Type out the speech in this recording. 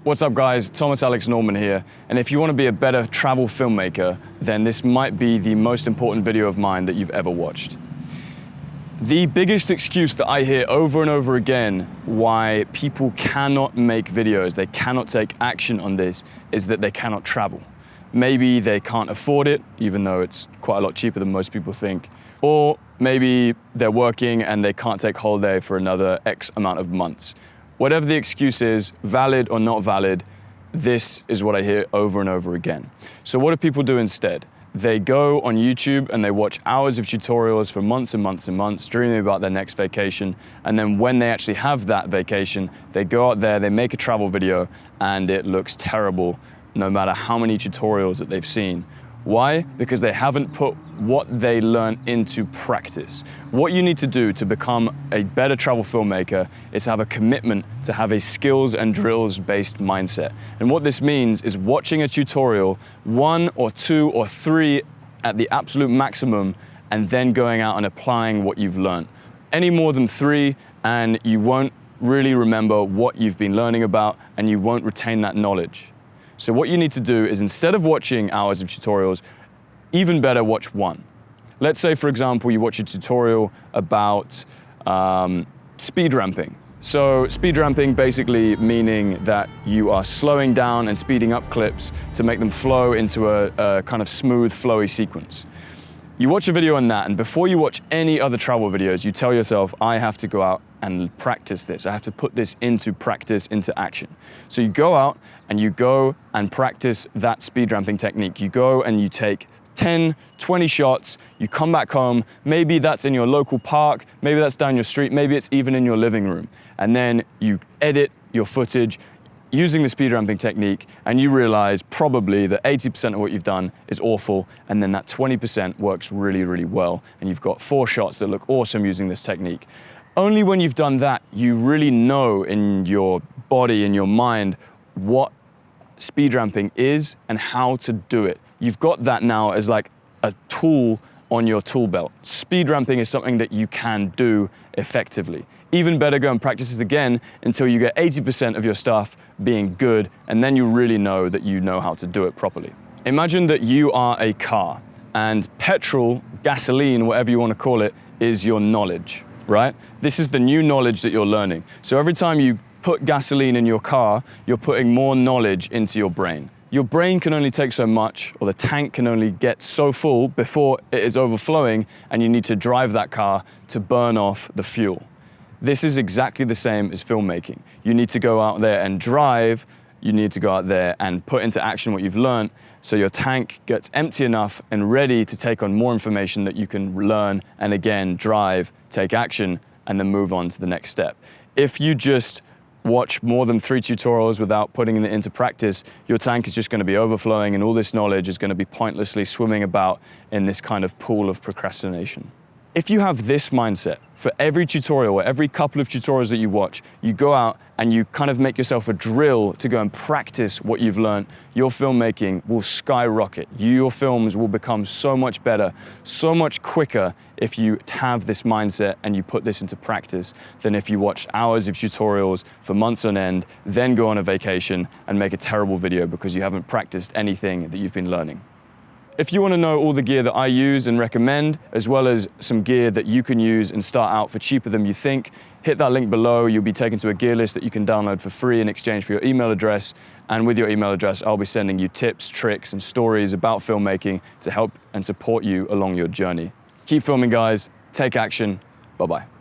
What's up guys, Thomas Alex Norman here, and if you want to be a better travel filmmaker, then this might be the most important video of mine that you've ever watched. The biggest excuse that I hear over and over again why people cannot make videos, they cannot take action on this, is that they cannot travel. Maybe they can't afford it, even though it's quite a lot cheaper than most people think. Or maybe they're working and they can't take holiday for another X amount of months. Whatever the excuse is, valid or not valid, this is what I hear over and over again. So what do people do instead? They go on YouTube and they watch hours of tutorials for months and months and months, dreaming about their next vacation. And then when they actually have that vacation, they go out there, they make a travel video, and it looks terrible, no matter how many tutorials that they've seen. Why? Because they haven't put what they learn into practice. What you need to do to become a better travel filmmaker is have a commitment to have a skills and drills based mindset. And what this means is watching a tutorial, 1 or 2 or 3 at the absolute maximum, and then going out and applying what you've learned. Any more than 3 and you won't really remember what you've been learning about, and you won't retain that knowledge. So what you need to do is, instead of watching hours of tutorials, even better, watch 1. Let's say, for example, you watch a tutorial about speed ramping. So speed ramping basically meaning that you are slowing down and speeding up clips to make them flow into a kind of smooth, flowy sequence. You watch a video on that, and before you watch any other travel videos, you tell yourself, I have to go out and practice this. I have to put this into practice, into action. So you go out and you go and practice that speed ramping technique. You go and you take 10, 20 shots, you come back home, maybe that's in your local park, maybe that's down your street, maybe it's even in your living room. And then you edit your footage using the speed ramping technique, and you realize probably that 80% of what you've done is awful, and then that 20% works really, really well, and you've got 4 shots that look awesome using this technique. Only when you've done that, you really know in your body, in your mind, what speed ramping is and how to do it. You've got that now as like a tool on your tool belt. Speed ramping is something that you can do effectively. Even better, go and practice it again until you get 80% of your stuff being good, and then you really know that you know how to do it properly. Imagine that you are a car, and petrol, gasoline, whatever you want to call it, is your knowledge, right? This is the new knowledge that you're learning. So every time you put gasoline in your car, you're putting more knowledge into your brain. Your brain can only take so much, or the tank can only get so full before it is overflowing, and you need to drive that car to burn off the fuel. This is exactly the same as filmmaking. You need to go out there and drive, you need to go out there and put into action what you've learned, so your tank gets empty enough and ready to take on more information that you can learn, and again, drive, take action, and then move on to the next step. If you just watch more than 3 tutorials without putting it into practice, your tank is just going to be overflowing, and all this knowledge is going to be pointlessly swimming about in this kind of pool of procrastination. If you have this mindset, for every tutorial or every couple of tutorials that you watch, you go out and you kind of make yourself a drill to go and practice what you've learned, your filmmaking will skyrocket. Your films will become so much better, so much quicker if you have this mindset and you put this into practice than if you watch hours of tutorials for months on end, then go on a vacation and make a terrible video because you haven't practiced anything that you've been learning. If you want to know all the gear that I use and recommend, as well as some gear that you can use and start out for cheaper than you think, hit that link below. You'll be taken to a gear list that you can download for free in exchange for your email address. And with your email address, I'll be sending you tips, tricks, and stories about filmmaking to help and support you along your journey. Keep filming, guys. Take action. Bye-bye.